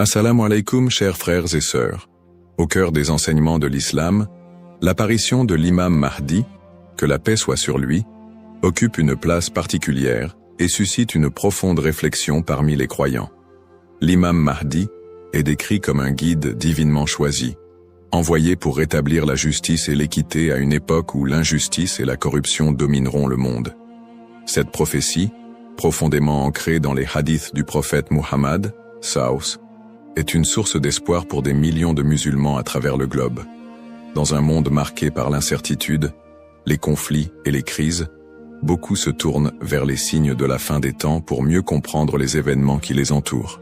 Assalamu alaikum, chers frères et sœurs. Au cœur des enseignements de l'islam, l'apparition de l'imam Mahdi, que la paix soit sur lui, occupe une place particulière et suscite une profonde réflexion parmi les croyants. L'imam Mahdi est décrit comme un guide divinement choisi, envoyé pour rétablir la justice et l'équité à une époque où l'injustice et la corruption domineront le monde. Cette prophétie, profondément ancrée dans les hadiths du prophète Muhammad, Saus, est une source d'espoir pour des millions de musulmans à travers le globe. Dans un monde marqué par l'incertitude, les conflits et les crises, beaucoup se tournent vers les signes de la fin des temps pour mieux comprendre les événements qui les entourent.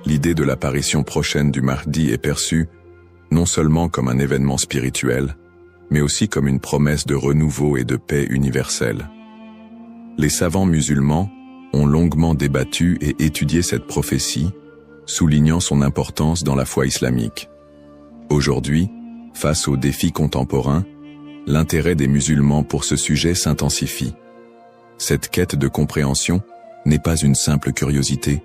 L'idée de l'apparition prochaine du Mahdi est perçue non seulement comme un événement spirituel, mais aussi comme une promesse de renouveau et de paix universelle. Les savants musulmans ont longuement débattu et étudié cette prophétie, soulignant son importance dans la foi islamique. Aujourd'hui, face aux défis contemporains, l'intérêt des musulmans pour ce sujet s'intensifie. Cette quête de compréhension n'est pas une simple curiosité,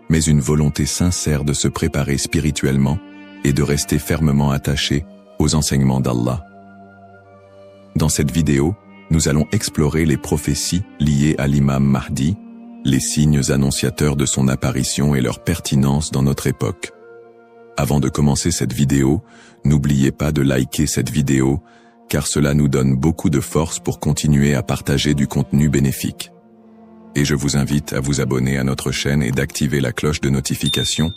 mais une volonté sincère de se préparer spirituellement et de rester fermement attaché aux enseignements d'Allah. Dans cette vidéo, nous allons explorer les prophéties liées à l'imam Mahdi, les signes annonciateurs de son apparition et leur pertinence dans notre époque. Avant de commencer cette vidéo, n'oubliez pas de liker cette vidéo, car cela nous donne beaucoup de force pour continuer à partager du contenu bénéfique. Et je vous invite à vous abonner à notre chaîne et d'activer la cloche de notification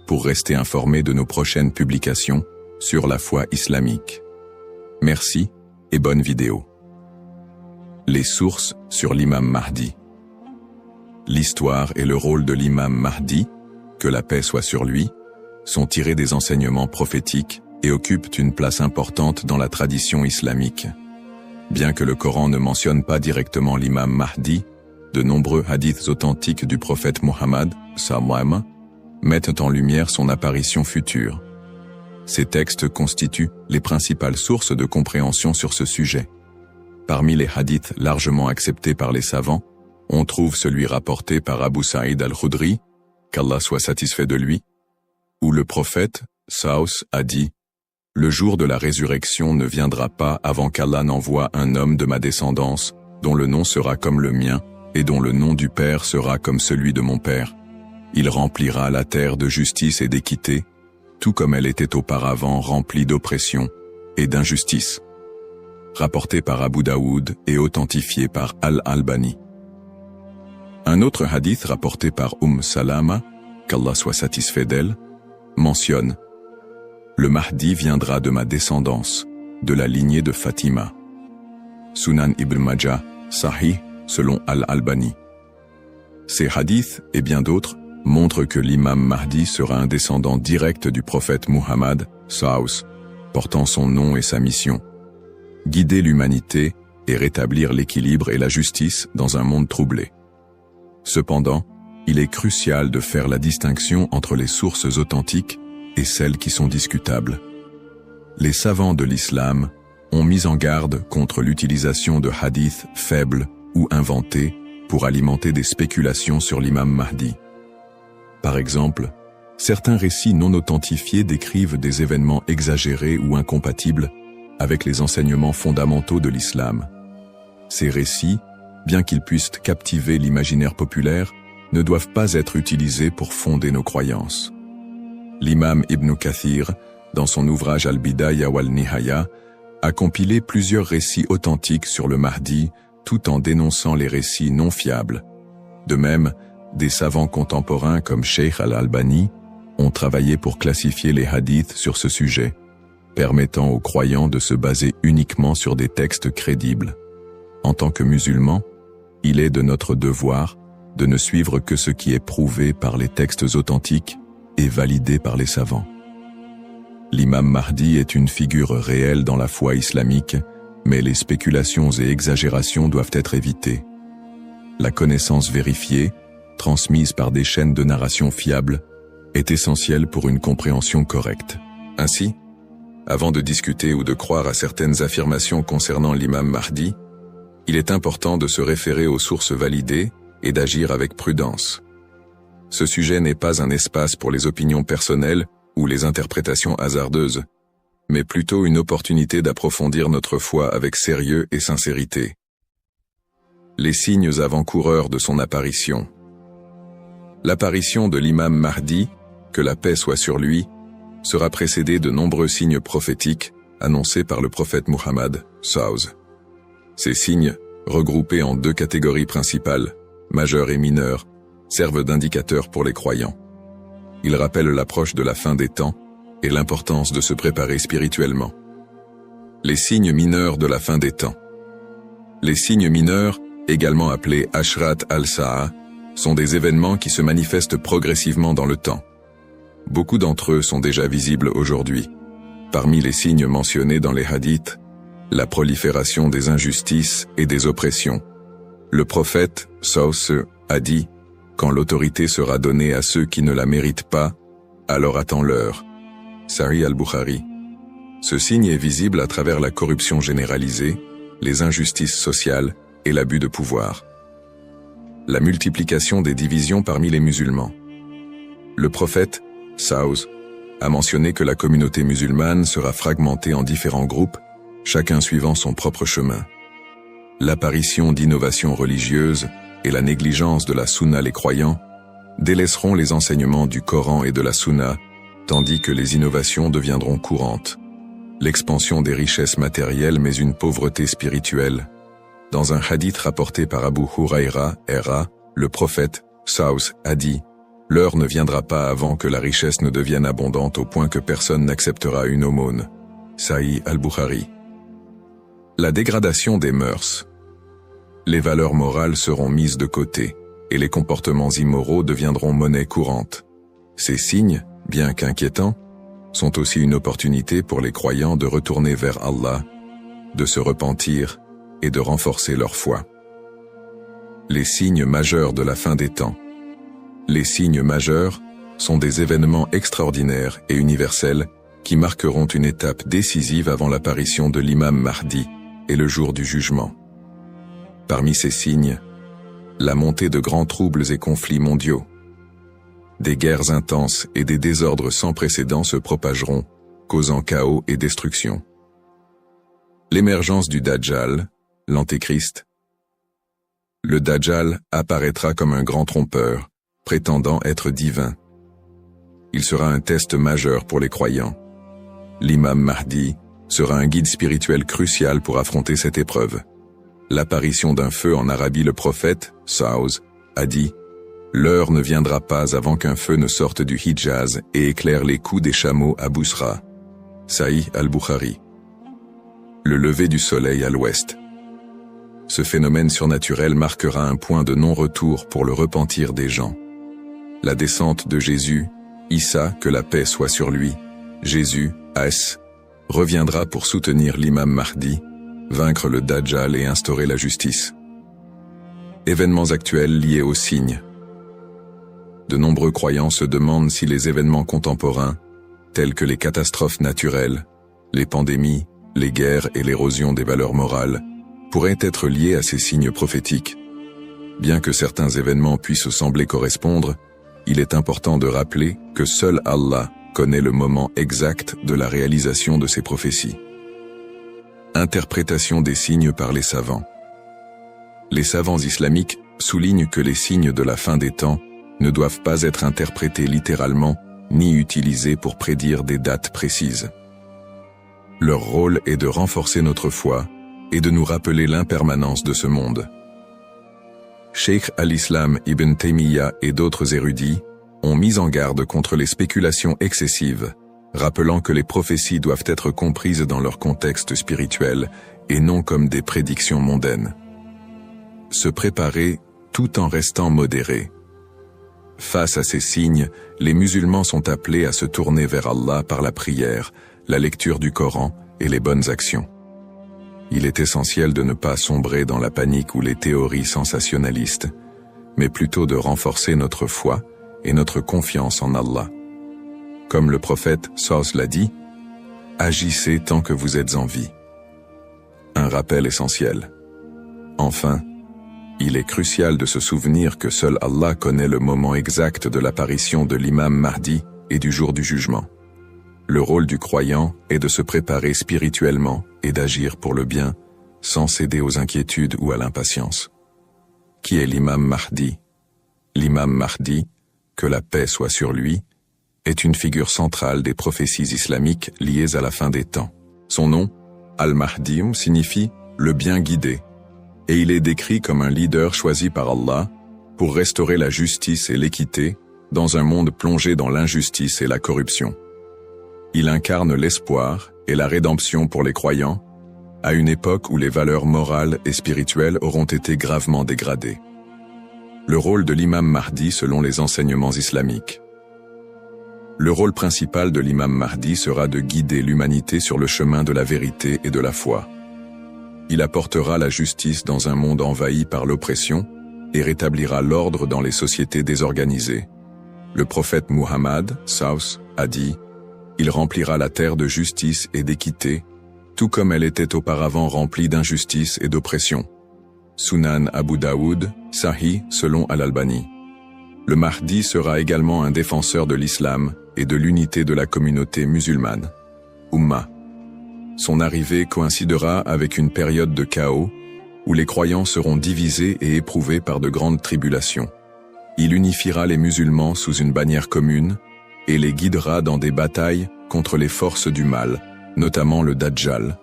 pour rester informé de nos prochaines publications sur la foi islamique. Merci et bonne vidéo. Les sources sur l'imam Mahdi. L'histoire et le rôle de l'imam Mahdi, que la paix soit sur lui, sont tirés des enseignements prophétiques et occupent une place importante dans la tradition islamique. Bien que le Coran ne mentionne pas directement l'imam Mahdi, de nombreux hadiths authentiques du prophète Muhammad, sallam, mettent en lumière son apparition future. Ces textes constituent les principales sources de compréhension sur ce sujet. Parmi les hadiths largement acceptés par les savants, on trouve celui rapporté par Abu Saïd al-Khudri, qu'Allah soit satisfait de lui, où le prophète, Saus, a dit « Le jour de la résurrection ne viendra pas avant qu'Allah n'envoie un homme de ma descendance, dont le nom sera comme le mien, et dont le nom du Père sera comme celui de mon Père. Il remplira la terre de justice et d'équité, tout comme elle était auparavant remplie d'oppression et d'injustice. » Rapporté par Abu Daoud et authentifié par Al-Albani. Un autre hadith rapporté par Salama, qu'Allah soit satisfait d'elle, mentionne « Le Mahdi viendra de ma descendance, de la lignée de Fatima. » Sunan Ibn Majah, Sahih, selon Al-Albani. Ces hadiths et bien d'autres montrent que l'imam Mahdi sera un descendant direct du prophète Muhammad, Saus, portant son nom et sa mission. Guider l'humanité et rétablir l'équilibre et la justice dans un monde troublé. Cependant, il est crucial de faire la distinction entre les sources authentiques et celles qui sont discutables. Les savants de l'islam ont mis en garde contre l'utilisation de hadiths faibles ou inventés pour alimenter des spéculations sur l'imam Mahdi. Par exemple, certains récits non authentifiés décrivent des événements exagérés ou incompatibles avec les enseignements fondamentaux de l'islam. Ces récits, bien qu'ils puissent captiver l'imaginaire populaire, ne doivent pas être utilisés pour fonder nos croyances. L'imam Ibn Kathir, dans son ouvrage Al-Bidaya wal-Nihaya, a compilé plusieurs récits authentiques sur le Mahdi, tout en dénonçant les récits non fiables. De même, des savants contemporains comme Sheikh Al-Albani ont travaillé pour classifier les hadiths sur ce sujet, permettant aux croyants de se baser uniquement sur des textes crédibles. En tant que musulmans, il est de notre devoir de ne suivre que ce qui est prouvé par les textes authentiques et validé par les savants. L'imam Mahdi est une figure réelle dans la foi islamique, mais les spéculations et exagérations doivent être évitées. La connaissance vérifiée, transmise par des chaînes de narration fiables, est essentielle pour une compréhension correcte. Ainsi, avant de discuter ou de croire à certaines affirmations concernant l'imam Mahdi, il est important de se référer aux sources validées et d'agir avec prudence. ce sujet n'est pas un espace pour les opinions personnelles ou les interprétations hasardeuses, mais plutôt une opportunité d'approfondir notre foi avec sérieux et sincérité. Les signes avant-coureurs de son apparition. L'apparition de l'imam Mahdi, que la paix soit sur lui, sera précédée de nombreux signes prophétiques annoncés par le prophète Muhammad SAW. Ces signes, regroupés en deux catégories principales, majeurs et mineurs, servent d'indicateurs pour les croyants. Ils rappellent l'approche de la fin des temps et l'importance de se préparer spirituellement. Les signes mineurs de la fin des temps. Les signes mineurs, également appelés Ashrat al-Sa'a, sont des événements qui se manifestent progressivement dans le temps. Beaucoup d'entre eux sont déjà visibles aujourd'hui. Parmi les signes mentionnés dans les hadiths, la prolifération des injustices et des oppressions. Le prophète, sallallahu a dit, « Quand l'autorité sera donnée à ceux qui ne la méritent pas, alors attends-leur. » Sahih al-Bukhari. Ce signe est visible à travers la corruption généralisée, les injustices sociales et l'abus de pouvoir. La multiplication des divisions parmi les musulmans. Le prophète, sallallahu, a mentionné que la communauté musulmane sera fragmentée en différents groupes, chacun suivant son propre chemin. L'apparition d'innovations religieuses et la négligence de la sunna les croyants délaisseront les enseignements du Coran et de la sunna, tandis que les innovations deviendront courantes. L'expansion des richesses matérielles mais une pauvreté spirituelle. Dans un hadith rapporté par Abu Huraira, le prophète, sallallahu, a dit « L'heure ne viendra pas avant que la richesse ne devienne abondante au point que personne n'acceptera une aumône. » Sahih al-Bukhari. La dégradation des mœurs. Les valeurs morales seront mises de côté, et les comportements immoraux deviendront monnaie courante. Ces signes, bien qu'inquiétants, sont aussi une opportunité pour les croyants de retourner vers Allah, de se repentir et de renforcer leur foi. Les signes majeurs de la fin des temps. Les signes majeurs sont des événements extraordinaires et universels qui marqueront une étape décisive avant l'apparition de l'imam Mahdi et le jour du jugement. Parmi ces signes, la montée de grands troubles et conflits mondiaux. Des guerres intenses et des désordres sans précédent se propageront, causant chaos et destruction. L'émergence du Dajjal, l'Antéchrist. Le Dajjal apparaîtra comme un grand trompeur, prétendant être divin. Il sera un test majeur pour les croyants. L'imam Mahdi sera un guide spirituel crucial pour affronter cette épreuve. L'apparition d'un feu en Arabie. Le prophète, sallallahu, a dit « L'heure ne viendra pas avant qu'un feu ne sorte du Hijaz et éclaire les coups des chameaux à Bousra. » Sahih al-Bukhari. Le lever du soleil à l'ouest. Ce phénomène surnaturel marquera un point de non-retour pour le repentir des gens. La descente de Jésus, Issa, que la paix soit sur lui, Jésus, As, reviendra pour soutenir l'imam Mahdi, vaincre le Dajjal et instaurer la justice. Événements actuels liés aux signes. De nombreux croyants se demandent si les événements contemporains, tels que les catastrophes naturelles, les pandémies, les guerres et l'érosion des valeurs morales, pourraient être liés à ces signes prophétiques. Bien que certains événements puissent sembler correspondre, il est important de rappeler que seul Allah connaît le moment exact de la réalisation de ces prophéties. Interprétation des signes par les savants. Les savants islamiques soulignent que les signes de la fin des temps ne doivent pas être interprétés littéralement ni utilisés pour prédire des dates précises. Leur rôle est de renforcer notre foi et de nous rappeler l'impermanence de ce monde. Cheikh al-Islam Ibn Taymiyyah et d'autres érudits ont mis en garde contre les spéculations excessives, rappelant que les prophéties doivent être comprises dans leur contexte spirituel et non comme des prédictions mondaines. Se préparer tout en restant modéré. Face à ces signes, les musulmans sont appelés à se tourner vers Allah par la prière, la lecture du Coran et les bonnes actions. Il est essentiel de ne pas sombrer dans la panique ou les théories sensationnalistes, mais plutôt de renforcer notre foi et notre confiance en Allah. Comme le prophète sallallahu l'a dit, « Agissez tant que vous êtes en vie ». Un rappel essentiel. Enfin, Il est crucial de se souvenir que seul Allah connaît le moment exact de l'apparition de l'imam Mahdi et du jour du jugement. Le rôle du croyant est de se préparer spirituellement et d'agir pour le bien, sans céder aux inquiétudes ou à l'impatience. Qui est l'imam Mahdi? L'imam Mahdi, que la paix soit sur lui, est une figure centrale des prophéties islamiques liées à la fin des temps. Son nom, Al-Mahdi, signifie « le bien guidé », et il est décrit comme un leader choisi par Allah pour restaurer la justice et l'équité dans un monde plongé dans l'injustice et la corruption. Il incarne l'espoir et la rédemption pour les croyants, à une époque où les valeurs morales et spirituelles auront été gravement dégradées. Le rôle de l'imam Mahdi selon les enseignements islamiques. Le rôle principal de l'imam Mahdi sera de guider l'humanité sur le chemin de la vérité et de la foi. Il apportera la justice dans un monde envahi par l'oppression et rétablira l'ordre dans les sociétés désorganisées. Le prophète Muhammad, Saus, a dit « Il remplira la terre de justice et d'équité, tout comme elle était auparavant remplie d'injustice et d'oppression. » Sunan Abu Daoud, Sahih selon Al-Albani. Le Mahdi sera également un défenseur de l'islam et de l'unité de la communauté musulmane. Ummah. Son arrivée coïncidera avec une période de chaos où les croyants seront divisés et éprouvés par de grandes tribulations. Il unifiera les musulmans sous une bannière commune et les guidera dans des batailles contre les forces du mal, notamment le Dajjal,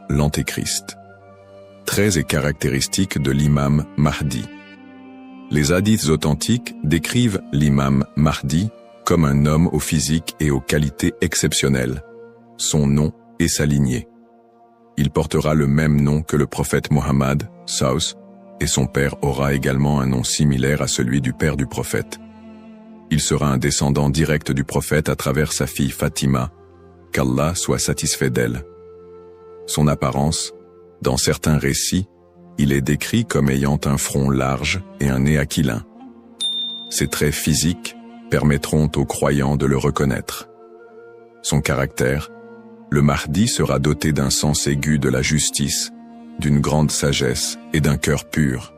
l'Antéchrist. Traits et caractéristiques de l'imam Mahdi. Les hadiths authentiques décrivent l'imam Mahdi comme un homme au physique et aux qualités exceptionnelles. Son nom et sa lignée. Il portera le même nom que le prophète Mohammed, Saus, et son père aura également un nom similaire à celui du père du prophète. Il sera un descendant direct du prophète à travers sa fille Fatima, qu'Allah soit satisfait d'elle. Son apparence, dans certains récits, il est décrit comme ayant un front large et un nez aquilin. Ses traits physiques permettront aux croyants de le reconnaître. Son caractère, le Mahdi sera doté d'un sens aigu de la justice, d'une grande sagesse et d'un cœur pur.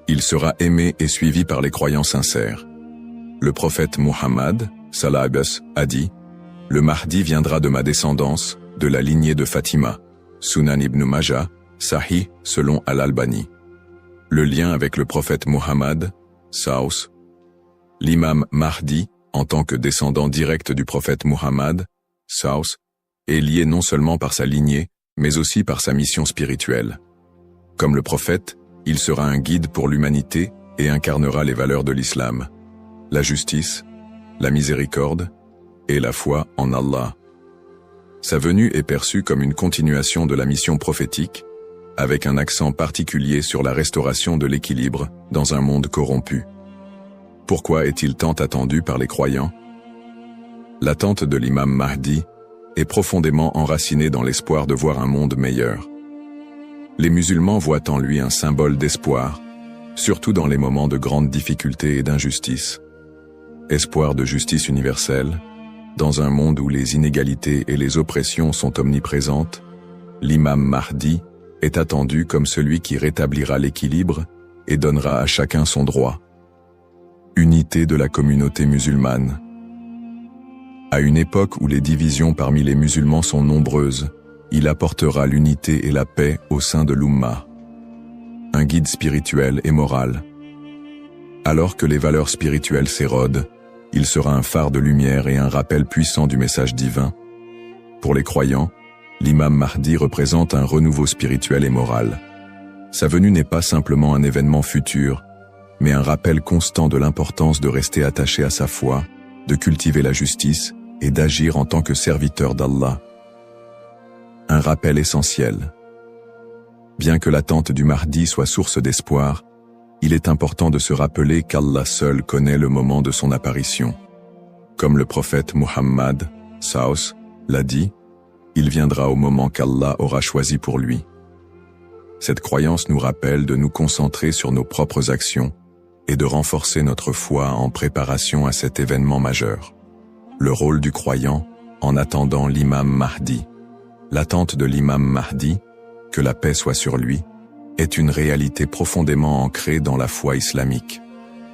Il sera aimé et suivi par les croyants sincères. Le prophète Muhammad, Sallallahu a dit « Le Mahdi viendra de ma descendance, de la lignée de Fatima. » Sunan ibn Majah, Sahih selon Al-Albani. Le lien avec le prophète Muhammad, Saus. L'imam Mahdi, en tant que descendant direct du prophète Muhammad, Saus, est lié non seulement par sa lignée, mais aussi par sa mission spirituelle. Comme le prophète, il sera un guide pour l'humanité et incarnera les valeurs de l'islam, la justice, la miséricorde et la foi en Allah. Sa venue est perçue comme une continuation de la mission prophétique, avec un accent particulier sur la restauration de l'équilibre dans un monde corrompu. Pourquoi est-il tant attendu par les croyants? L'attente de l'imam Mahdi est profondément enracinée dans l'espoir de voir un monde meilleur. Les musulmans voient en lui un symbole d'espoir, surtout dans les moments de grandes difficultés et d'injustice. Espoir de justice universelle, dans un monde où les inégalités et les oppressions sont omniprésentes, l'imam Mahdi est attendu comme celui qui rétablira l'équilibre et donnera à chacun son droit. Unité de la communauté musulmane. À une époque où les divisions parmi les musulmans sont nombreuses, il apportera l'unité et la paix au sein de l'Ummah. Un guide spirituel et moral. Alors que les valeurs spirituelles s'érodent, il sera un phare de lumière et un rappel puissant du message divin. Pour les croyants, l'imam Mahdi représente un renouveau spirituel et moral. Sa venue n'est pas simplement un événement futur, mais un rappel constant de l'importance de rester attaché à sa foi, de cultiver la justice et d'agir en tant que serviteur d'Allah. Un rappel essentiel. Bien que l'attente du Mahdi soit source d'espoir, il est important de se rappeler qu'Allah seul connaît le moment de son apparition. Comme le prophète Muhammad, Saus, l'a dit, il viendra au moment qu'Allah aura choisi pour lui. Cette croyance nous rappelle de nous concentrer sur nos propres actions et de renforcer notre foi en préparation à cet événement majeur. Le rôle du croyant en attendant l'imam Mahdi. L'attente de l'imam Mahdi, que la paix soit sur lui, est une réalité profondément ancrée dans la foi islamique.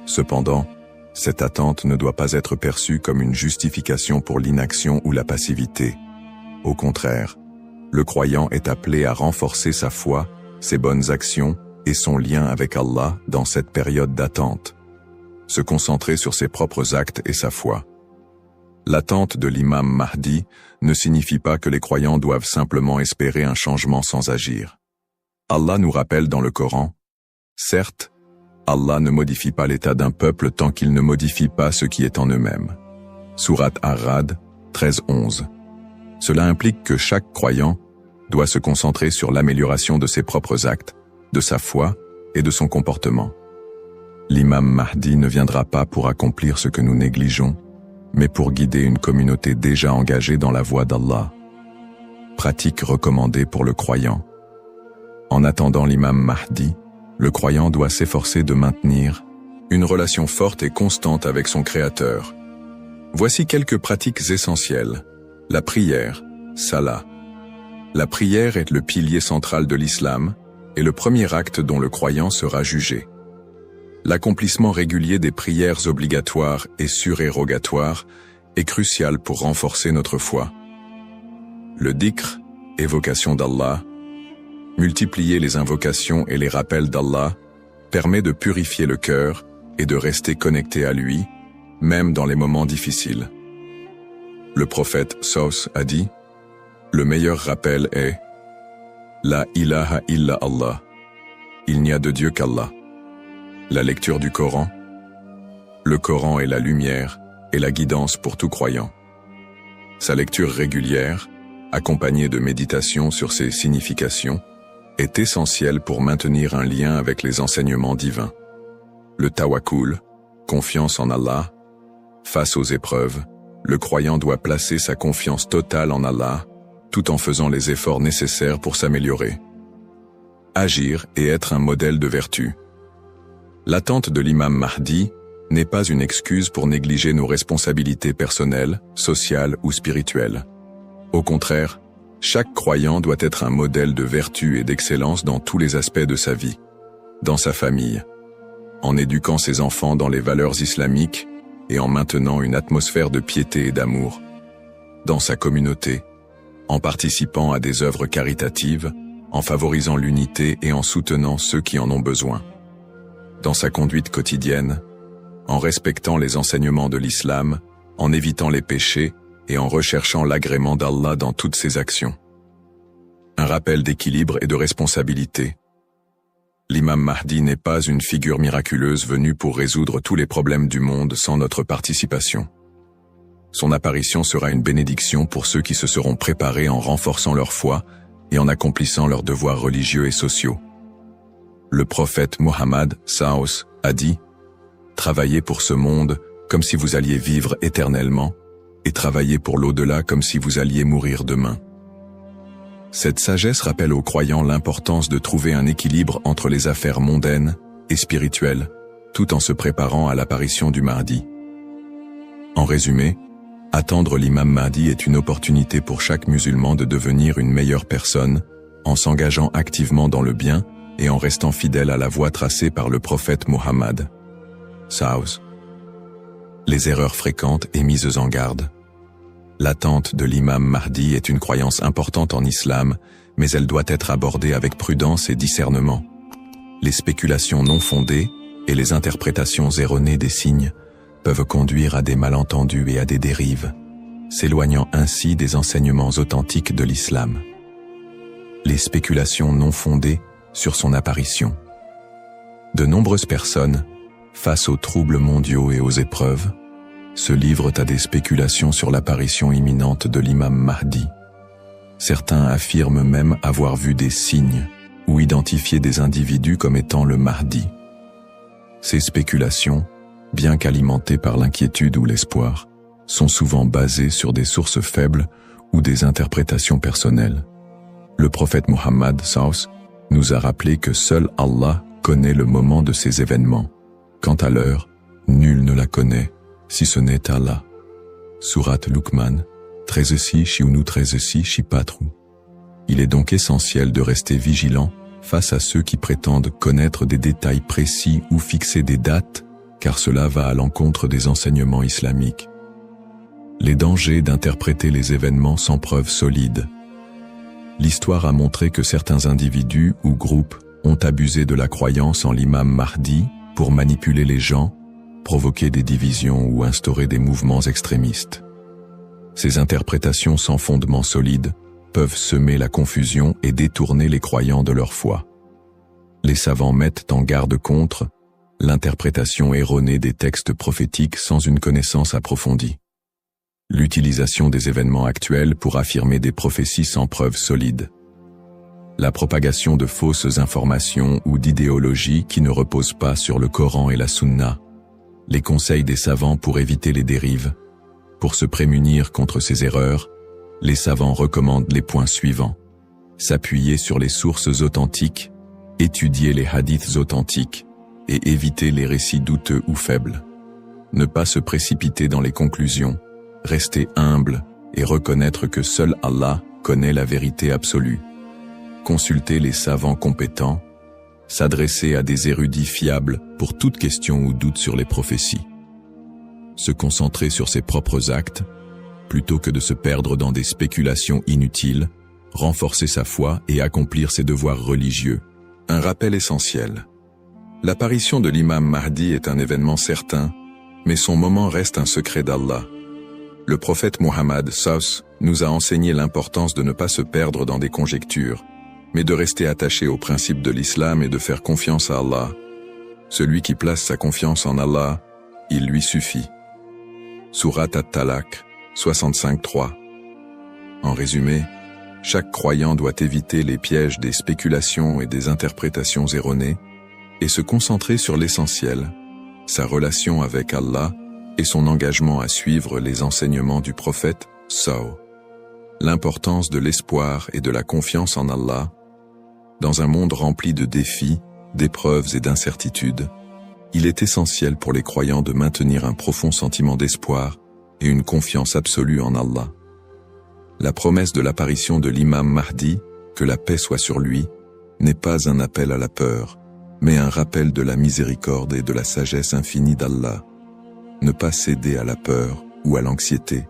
Cependant, cette attente ne doit pas être perçue comme une justification pour l'inaction ou la passivité. Au contraire, le croyant est appelé à renforcer sa foi, ses bonnes actions et son lien avec Allah dans cette période d'attente. Se concentrer sur ses propres actes et sa foi. L'attente de l'imam Mahdi ne signifie pas que les croyants doivent simplement espérer un changement sans agir. Allah nous rappelle dans le Coran, « Certes, Allah ne modifie pas l'état d'un peuple tant qu'il ne modifie pas ce qui est en eux-mêmes. » Sourate Ar-Ra'd 13-11. Cela implique que chaque croyant doit se concentrer sur l'amélioration de ses propres actes, de sa foi et de son comportement. L'imam Mahdi ne viendra pas pour accomplir ce que nous négligeons, mais pour guider une communauté déjà engagée dans la voie d'Allah. Pratique recommandée pour le croyant. En attendant l'imam Mahdi, le croyant doit s'efforcer de maintenir une relation forte et constante avec son Créateur. Voici quelques pratiques essentielles. La prière, salat. La prière est le pilier central de l'islam et le premier acte dont le croyant sera jugé. L'accomplissement régulier des prières obligatoires et surérogatoires est crucial pour renforcer notre foi. Le dhikr, évocation d'Allah, multiplier les invocations et les rappels d'Allah, permet de purifier le cœur et de rester connecté à lui, même dans les moments difficiles. Le prophète Saus a dit, « Le meilleur rappel est « La ilaha illa Allah » Il n'y a de Dieu qu'Allah. La lecture du Coran. Le Coran est la lumière et la guidance pour tout croyant. Sa lecture régulière, accompagnée de méditation sur ses significations, est essentielle pour maintenir un lien avec les enseignements divins. Le tawakkul, confiance en Allah. Face aux épreuves, le croyant doit placer sa confiance totale en Allah, tout en faisant les efforts nécessaires pour s'améliorer. Agir et être un modèle de vertu. L'attente de l'imam Mahdi n'est pas une excuse pour négliger nos responsabilités personnelles, sociales ou spirituelles. Au contraire, chaque croyant doit être un modèle de vertu et d'excellence dans tous les aspects de sa vie, dans sa famille, en éduquant ses enfants dans les valeurs islamiques et en maintenant une atmosphère de piété et d'amour, dans sa communauté, en participant à des œuvres caritatives, en favorisant l'unité et en soutenant ceux qui en ont besoin. Dans sa conduite quotidienne, en respectant les enseignements de l'islam, en évitant les péchés et en recherchant l'agrément d'Allah dans toutes ses actions. Un rappel d'équilibre et de responsabilité. L'imam Mahdi n'est pas une figure miraculeuse venue pour résoudre tous les problèmes du monde sans notre participation. Son apparition sera une bénédiction pour ceux qui se seront préparés en renforçant leur foi et en accomplissant leurs devoirs religieux et sociaux. Le prophète Muhammad Saus a dit « Travaillez pour ce monde comme si vous alliez vivre éternellement, et travaillez pour l'au-delà comme si vous alliez mourir demain. » Cette sagesse rappelle aux croyants l'importance de trouver un équilibre entre les affaires mondaines et spirituelles, tout en se préparant à l'apparition du Mahdi. En résumé, attendre l'imam Mahdi est une opportunité pour chaque musulman de devenir une meilleure personne, en s'engageant activement dans le bien et en restant fidèle à la voie tracée par le prophète Muhammad. Saus. Les erreurs fréquentes et mises en garde. L'attente de l'imam Mahdi est une croyance importante en islam, mais elle doit être abordée avec prudence et discernement. Les spéculations non fondées et les interprétations erronées des signes peuvent conduire à des malentendus et à des dérives, s'éloignant ainsi des enseignements authentiques de l'islam. Les spéculations non fondées sur son apparition. De nombreuses personnes, face aux troubles mondiaux et aux épreuves, se livrent à des spéculations sur l'apparition imminente de l'imam Mahdi. Certains affirment même avoir vu des signes ou identifié des individus comme étant le Mahdi. Ces spéculations, bien qu'alimentées par l'inquiétude ou l'espoir, sont souvent basées sur des sources faibles ou des interprétations personnelles. Le prophète Muhammad Saus nous a rappelé que seul Allah connaît le moment de ces événements. Quant à l'heure, nul ne la connaît, si ce n'est Allah. Sourate Luqman, 13-6 13-6 4. Il est donc essentiel de rester vigilant face à ceux qui prétendent connaître des détails précis ou fixer des dates, car cela va à l'encontre des enseignements islamiques. Les dangers d'interpréter les événements sans preuve solide. L'histoire a montré que certains individus ou groupes ont abusé de la croyance en l'imam Mahdi pour manipuler les gens, provoquer des divisions ou instaurer des mouvements extrémistes. Ces interprétations sans fondement solide peuvent semer la confusion et détourner les croyants de leur foi. Les savants mettent en garde contre l'interprétation erronée des textes prophétiques sans une connaissance approfondie. L'utilisation des événements actuels pour affirmer des prophéties sans preuve solide. La propagation de fausses informations ou d'idéologies qui ne reposent pas sur le Coran et la Sunna. Les conseils des savants pour éviter les dérives. Pour se prémunir contre ces erreurs, les savants recommandent les points suivants. S'appuyer sur les sources authentiques, étudier les hadiths authentiques et éviter les récits douteux ou faibles. Ne pas se précipiter dans les conclusions, rester humble et reconnaître que seul Allah connaît la vérité absolue. Consulter les savants compétents, s'adresser à des érudits fiables pour toute question ou doute sur les prophéties. Se concentrer sur ses propres actes, plutôt que de se perdre dans des spéculations inutiles, renforcer sa foi et accomplir ses devoirs religieux. Un rappel essentiel. L'apparition de l'imam Mahdi est un événement certain, mais son moment reste un secret d'Allah. Le prophète Muhammad SAW nous a enseigné l'importance de ne pas se perdre dans des conjectures, mais de rester attaché aux principes de l'islam et de faire confiance à Allah. Celui qui place sa confiance en Allah, il lui suffit. Sourate At-Talaq, 65-3. En résumé, chaque croyant doit éviter les pièges des spéculations et des interprétations erronées et se concentrer sur l'essentiel, sa relation avec Allah et son engagement à suivre les enseignements du prophète SAW. L'importance de l'espoir et de la confiance en Allah. Dans un monde rempli de défis, d'épreuves et d'incertitudes, il est essentiel pour les croyants de maintenir un profond sentiment d'espoir et une confiance absolue en Allah. La promesse de l'apparition de l'imam Mahdi, que la paix soit sur lui, n'est pas un appel à la peur, mais un rappel de la miséricorde et de la sagesse infinie d'Allah. Ne pas céder à la peur ou à l'anxiété.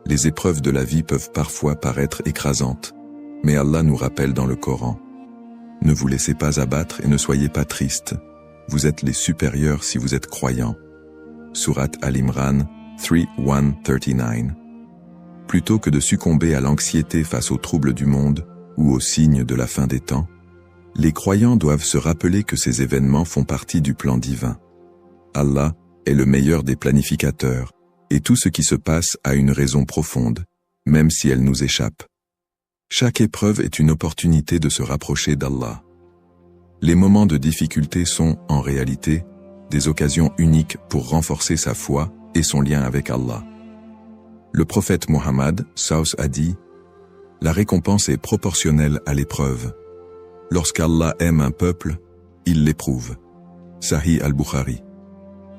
Les épreuves de la vie peuvent parfois paraître écrasantes, mais Allah nous rappelle dans le Coran. Ne vous laissez pas abattre et ne soyez pas tristes. Vous êtes les supérieurs si vous êtes croyants. Sourate Al-Imran 3:1-39. Plutôt que de succomber à l'anxiété face aux troubles du monde ou aux signes de la fin des temps, les croyants doivent se rappeler que ces événements font partie du plan divin. Allah est le meilleur des planificateurs, et tout ce qui se passe a une raison profonde, même si elle nous échappe. Chaque épreuve est une opportunité de se rapprocher d'Allah. Les moments de difficulté sont, en réalité, des occasions uniques pour renforcer sa foi et son lien avec Allah. Le prophète Muhammad SAW a dit « La récompense est proportionnelle à l'épreuve. Lorsqu'Allah aime un peuple, il l'éprouve. » Sahih al-Bukhari.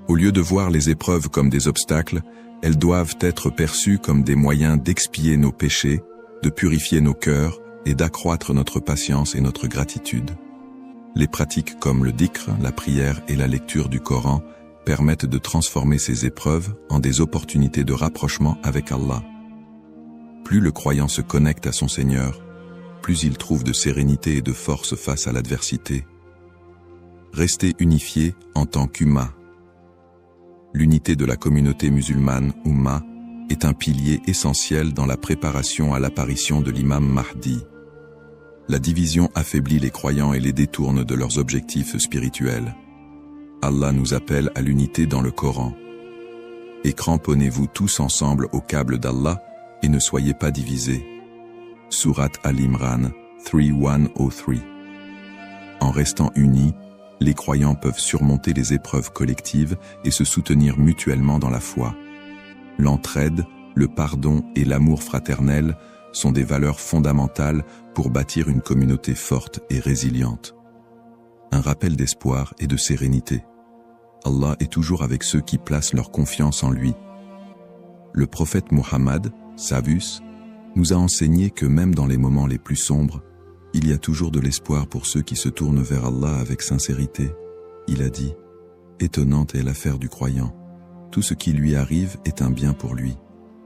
Au lieu de voir les épreuves comme des obstacles, elles doivent être perçues comme des moyens d'expier nos péchés, de purifier nos cœurs et d'accroître notre patience et notre gratitude. Les pratiques comme le dhikr, la prière et la lecture du Coran permettent de transformer ces épreuves en des opportunités de rapprochement avec Allah. Plus le croyant se connecte à son Seigneur, plus il trouve de sérénité et de force face à l'adversité. Rester unifié en tant qu'Umma. L'unité de la communauté musulmane, Umma, est un pilier essentiel dans la préparation à l'apparition de l'imam Mahdi. La division affaiblit les croyants et les détourne de leurs objectifs spirituels. Allah nous appelle à l'unité dans le Coran. Et cramponnez-vous tous ensemble au câble d'Allah et ne soyez pas divisés. Sourate Al-Imran 3:1-3. En restant unis, les croyants peuvent surmonter les épreuves collectives et se soutenir mutuellement dans la foi. L'entraide, le pardon et l'amour fraternel sont des valeurs fondamentales pour bâtir une communauté forte et résiliente. Un rappel d'espoir et de sérénité. Allah est toujours avec ceux qui placent leur confiance en lui. Le prophète Muhammad, Savus, nous a enseigné que même dans les moments les plus sombres, Il y a toujours de l'espoir pour ceux qui se tournent vers Allah avec sincérité. Il a dit, étonnante est l'affaire du croyant. Tout ce qui lui arrive est un bien pour lui.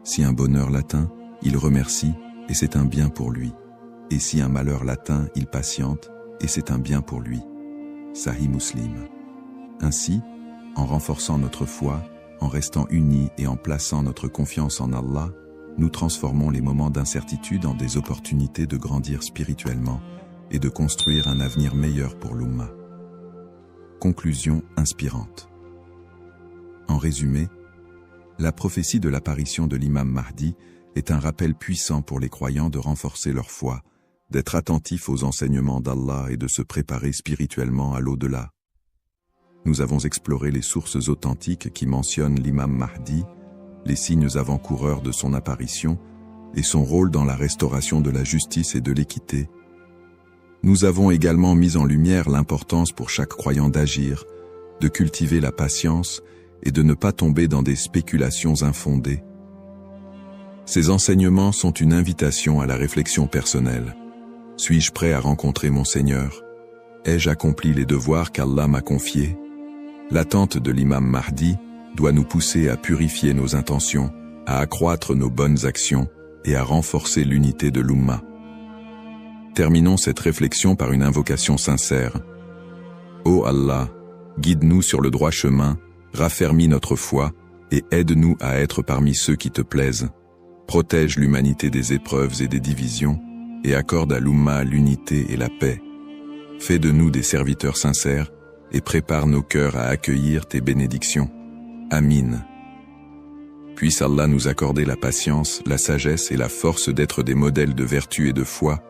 Si un bonheur l'atteint, il remercie, et c'est un bien pour lui. Et si un malheur l'atteint, il patiente, et c'est un bien pour lui. Sahih Muslim. Ainsi, en renforçant notre foi, en restant unis et en plaçant notre confiance en Allah, nous transformons les moments d'incertitude en des opportunités de grandir spirituellement et de construire un avenir meilleur pour l'Ummah. Conclusion inspirante. En résumé, la prophétie de l'apparition de l'imam Mahdi est un rappel puissant pour les croyants de renforcer leur foi, d'être attentifs aux enseignements d'Allah et de se préparer spirituellement à l'au-delà. Nous avons exploré les sources authentiques qui mentionnent l'imam Mahdi, les signes avant-coureurs de son apparition et son rôle dans la restauration de la justice et de l'équité. Nous avons également mis en lumière l'importance pour chaque croyant d'agir, de cultiver la patience et de ne pas tomber dans des spéculations infondées. Ces enseignements sont une invitation à la réflexion personnelle. Suis-je prêt à rencontrer mon Seigneur? Ai-je accompli les devoirs qu'Allah m'a confiés? L'attente de l'imam Mahdi doit nous pousser à purifier nos intentions, à accroître nos bonnes actions et à renforcer l'unité de l'Ummah. Terminons cette réflexion par une invocation sincère. Ô Allah, guide-nous sur le droit chemin, raffermis notre foi et aide-nous à être parmi ceux qui te plaisent. Protège l'humanité des épreuves et des divisions et accorde à l'Ummah l'unité et la paix. Fais de nous des serviteurs sincères et prépare nos cœurs à accueillir tes bénédictions. Amin. Puisse Allah nous accorder la patience, la sagesse et la force d'être des modèles de vertu et de foi,